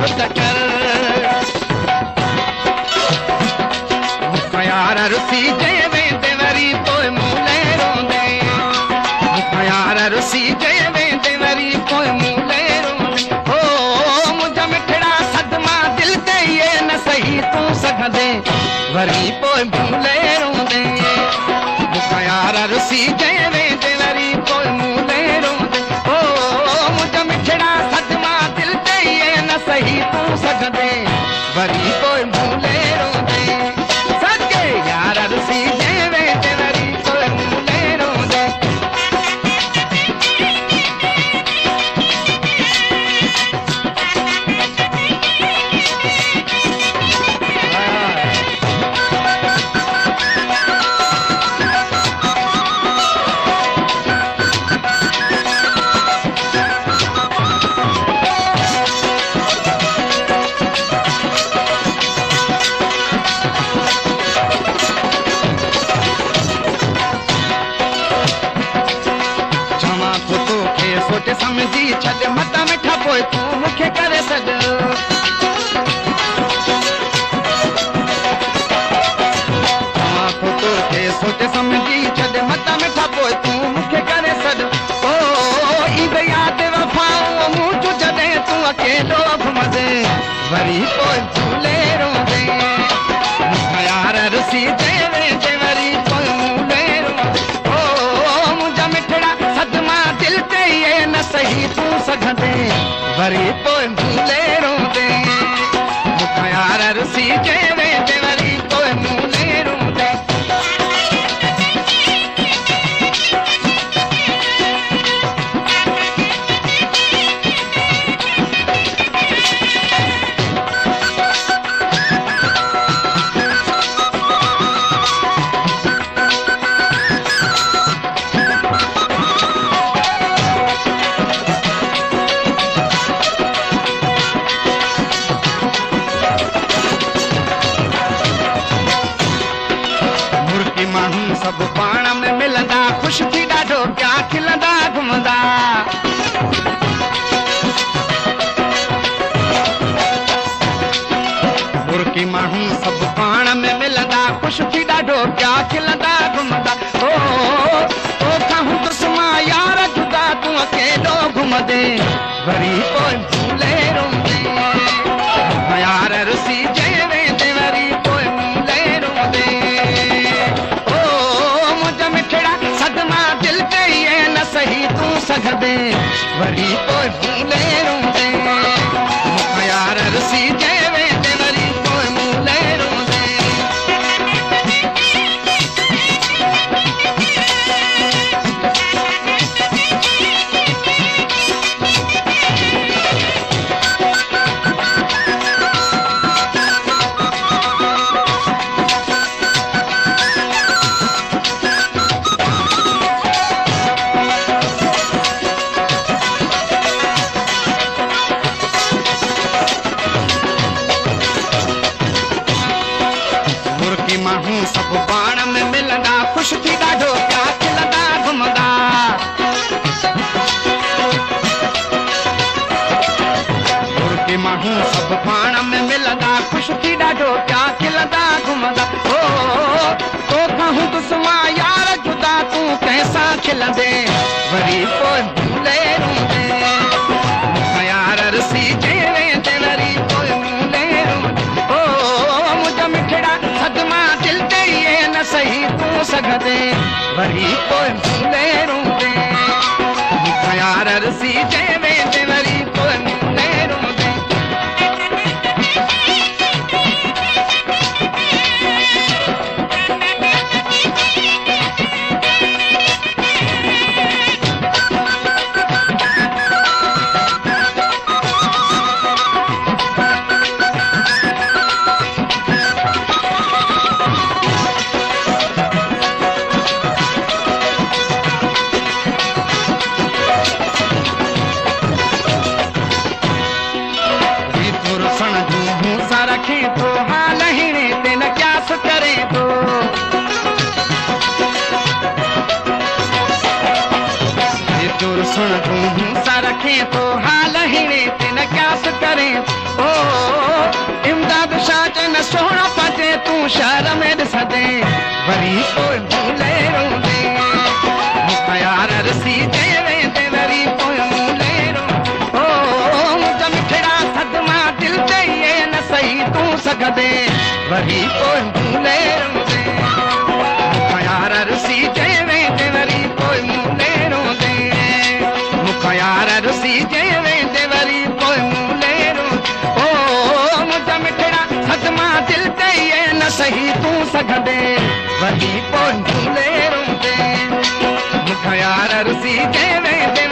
चकर यार रुसी जेवे देवरी पोए मूले रोंदे यार रुसी जेवे देवरी पोए मूले रोंदे हो मुझा मिठड़ा सदमा दिल ते ये न सही तू सघंदे वरी पोए मूले रोंदे यार रुसी जेवे देवरी पोए मूले रोंदे हो मुझा मिठड़ा सदमा दिल ते ये न सही तू सघंदे वरी पोए मूले रोंदे यार रुसी जेवे देवरी पोए मूले रोंदे सोचे समझी छॾ मत मिठा पोइ तूं मूंखे करे सॾ तोखे सोचे समझी छॾ मत मिठा पोइ तूं मूंखे करे सॾ ओ ईंदे यादि वफ़ाऊं मूं चूं जॾहिं तूं अकेलो घुमंदे वरी पोइ भूले रोंदे यार रुसी जेवे देवरी पोइ मूले रोंदे ओ मुंहिंजा मिठड़ा सदमा दिल ते ये न सही तू सघंदे वरी पोइ मूले रोंदे मूंखां यार रुसी जेवे देवरी पोइ मूले रोंदे सब पाण में मिलंदा खुश थी ॾाढो क्या खिलंदा घुमंदा मुर्की माण्हू सब पाण में मिलंदा खुश थी ॾाढो क्या खिलंदा घुमंदा ओ तोखां हुदुसमा यार जुदा तूं अकेलो घुमंदे वरी पोइ भूले रोंदे यार रुसी जेवे देवरी पोइ मूले रोंदे सदमा दिल ते ये न सही तू सघंदे वरी पोइ भूले रोंदे मूंखां यार रुसी जेवे देवरी पोइ मूले रोंदे माण्हू सब पाण में मिलंदा खुश थी ॾाढो क्या खिलंदा घुमंदा मुर्गी माण्हू सब पाण में मिलंदा खुश थी ॾाढो क्या खिलंदा घुमंदा ओ तोखां हुदुसमा यार जुदा तूं कंहिंसां खिलंदे वरी पोइ भूले रोंदे मूंखां यार रुसी जेवे देवरी पोइ मूले रोंदे ओ मुंहिंजा मिठड़ा सदमा दिल ते ये न सही तू सघंदे वरी पोइ मूले रोंदे मूंखां यार रुसी जेवे देवरी पोइ मूले रोंदे सुन तू सा रखे तो हाल ही रे तेन क्या करे ओ इमदाद शाह चन सोहणो पाचे तू शहर में ॾिसंदे वरी पोइ मूले रोंदे मुखा यार रसी जे वेंदे वरी पोइ मूले रोंदे ओ मुंहिंजा मिठड़ा सदमा दिल ते ये न सही तू सघंदे वरी पोइ मूले रोंदे मुखा यार रसी जे वेंदे वरी पोइ मूले रोंदे मुखा यार रसी जे वेंदे वरी पोइ मूले रोंदे ओ मुंहिंजा मिठड़ा सदमा दिल ते ये न सही तू सघंदे वरी पोइ मूले रोंदे मुखा यार रसी जे वेंदे